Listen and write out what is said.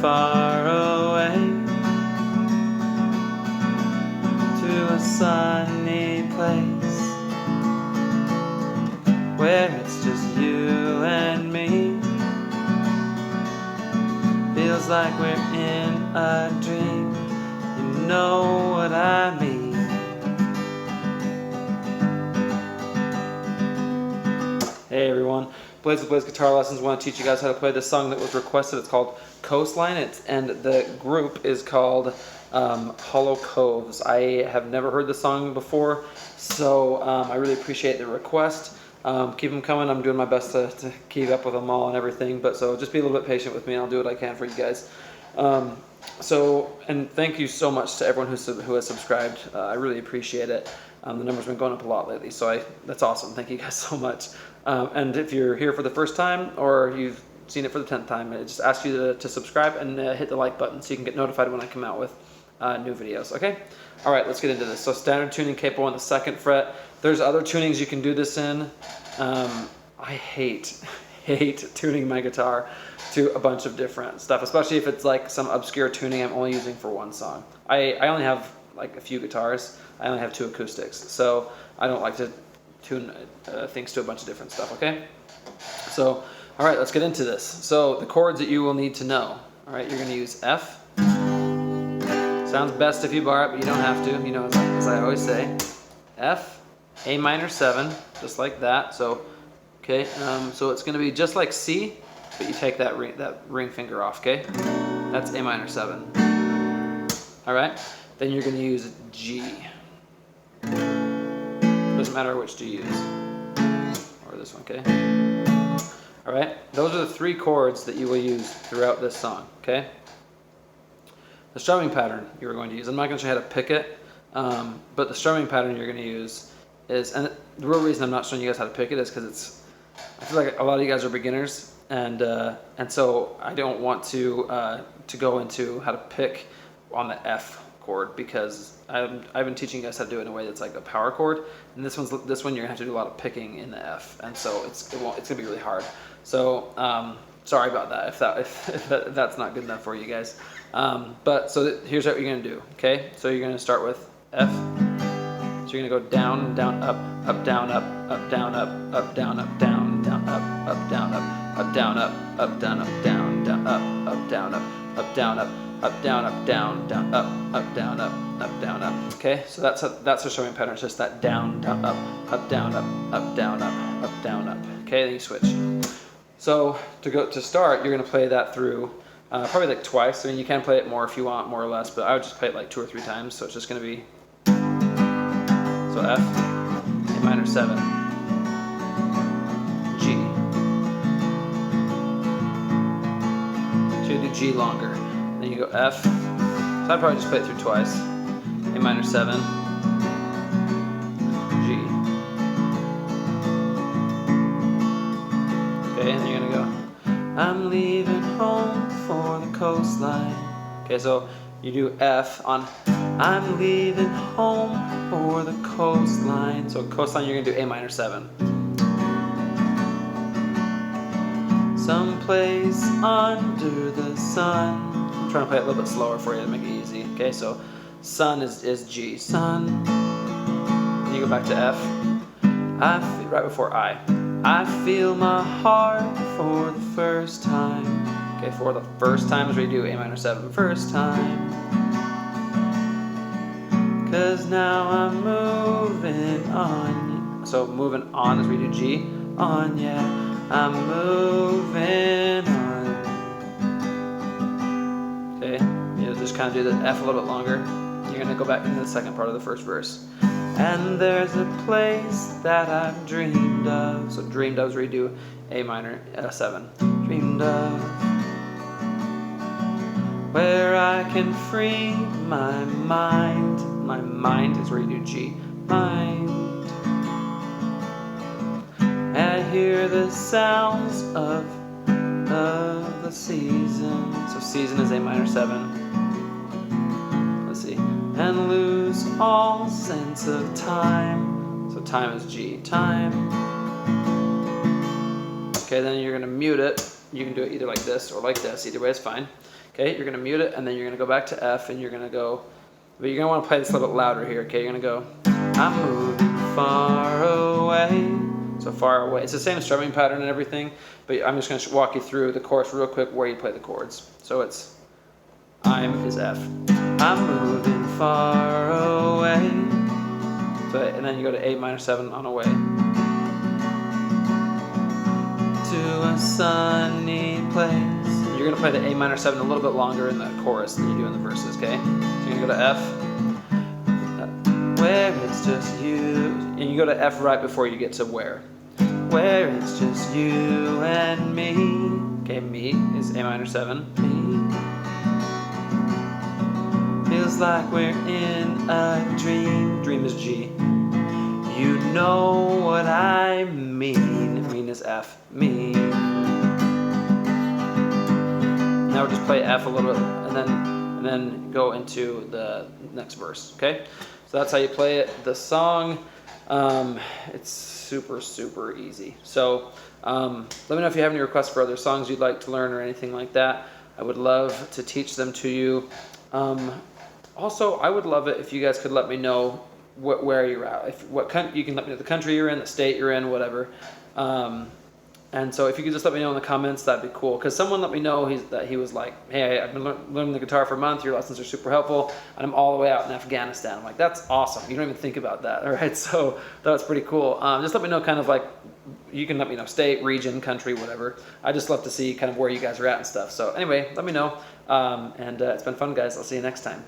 far away to a sunny place where it's just you and me. Feels like we're in a dream, you know what I mean. Hey everyone, Blaze with Blaze Guitar Lessons. Want to teach you guys how to play this song that was requested. It's called Coastline, and the group is called Hollow Coves. I have never heard the song before, so I really appreciate the request. Keep them coming. I'm doing my best to keep up with them all and everything, but so just be a little bit patient with me and I'll do what I can for you guys. And thank you so much to everyone who has subscribed. I really appreciate it. The number's been going up a lot lately, so that's awesome. Thank you guys so much. And if you're here for the first time or you've seen it for the 10th time, I just ask you to subscribe and hit the like button so you can get notified when I come out with new videos, okay? All right, let's get into this. So standard tuning, capo on the 2nd fret. There's other tunings you can do this in. I hate tuning my guitar to a bunch of different stuff, especially if it's like some obscure tuning I'm only using for one song. I only have like a few guitars. I only have 2 acoustics, so I don't like to tune things to a bunch of different stuff, okay? So, all right, let's get into this. So the chords that you will need to know. All right, you're gonna use F. Sounds best if you bar it, but you don't have to, you know, as I always say. F, A minor 7, just like that. So, okay, so it's gonna be just like C, but you take that ring finger off, okay? That's A minor 7. All right, then you're gonna use G. Doesn't matter which to use, or this one, okay? All right, those are the 3 chords that you will use throughout this song, okay? The strumming pattern you're going to use, I'm not going to show you how to pick it, but the strumming pattern you're going to use is, and the real reason I'm not showing you guys how to pick it is because I feel like a lot of you guys are beginners, and so I don't want to go into how to pick on the F chord, because I've been teaching you guys how to do it in a way that's like a power chord, and this one you're gonna have to do a lot of picking in the F, and so it's gonna be really hard. So sorry about that if that's not good enough for you guys. But so here's what you're gonna do. Okay, so you're gonna start with F. So you're gonna go down, down, up, down, up, down, up, down, up, down, down, up, down, up, down, up, down, up, down, down, up, down, up, down, up. Up, down, down, up, down, up. Okay, so that's the strumming pattern. It's just that down, down, up, down, up, down, up, down, up. Okay, then you switch. So to start, you're gonna play that through probably like twice. I mean, you can play it more if you want, more or less, but I would just play it like 2 or 3 times. So it's just gonna be so F, A minor 7, G. So you do G longer. Then you go F, so I'd probably just play it through twice. A minor 7, G. Okay, and then you're gonna go, I'm leaving home for the coastline. Okay, so you do F on, I'm leaving home for the coastline. So coastline, you're gonna do A minor 7. Someplace under the sun. I'm trying to play it a little bit slower for you to make it easy. Okay, so sun is G. Sun. Then you go back to F. Right before I. I feel my heart for the first time. Okay, for the first time is where you do A minor 7. First time. 'Cause now I'm moving on. So moving on is where you do G. On, yeah. I'm moving on. Okay, you just kind of do the F a little bit longer. You're gonna go back into the second part of the first verse. And there's a place that I've dreamed of. So dreamed of is where you do A minor 7. Dreamed of, where I can free my mind. My mind is where you do G. Mind. And hear the sounds of the season. So season is A minor 7. Let's see. And lose all sense of time. So time is G. Time. Okay, then you're gonna mute it. You can do it either like this or like this. Either way is fine. Okay, you're gonna mute it, and then you're gonna go back to F, and you're gonna go, but you're gonna wanna play this a little bit louder here, okay? You're gonna go, I'm moving far away. So far away. It's the same strumming pattern and everything, but I'm just gonna walk you through the chorus real quick where you play the chords. So it's, I'm is F. I'm moving far away. So, and then you go to A-7 on away. To a sunny place. You're going to play the A-7 a little bit longer in the chorus than you do in the verses, okay? So you're going to go to F, where it's just you, and you go to F right before you get to where it's just you and me. Okay, me is A-7, me. Feels like we're in a dream. Dream is G. You know what I mean. Mean is F, me. Now we'll just play F a little bit, and then go into the next verse. Okay, so that's how you play it. The song, it's super easy. So let me know if you have any requests for other songs you'd like to learn or anything like that. I would love to teach them to you. Also, I would love it if you guys could let me know where you're at. You can let me know the country you're in, the state you're in, whatever. And so if you could just let me know in the comments, that'd be cool. Because someone let me know that he was like, hey, I've been learning the guitar for a month. Your lessons are super helpful. And I'm all the way out in Afghanistan. I'm like, that's awesome. You don't even think about that. All right, so that was pretty cool. Just let me know kind of like, you can let me know state, region, country, whatever. I just love to see kind of where you guys are at and stuff. So anyway, let me know. And it's been fun, guys. I'll see you next time.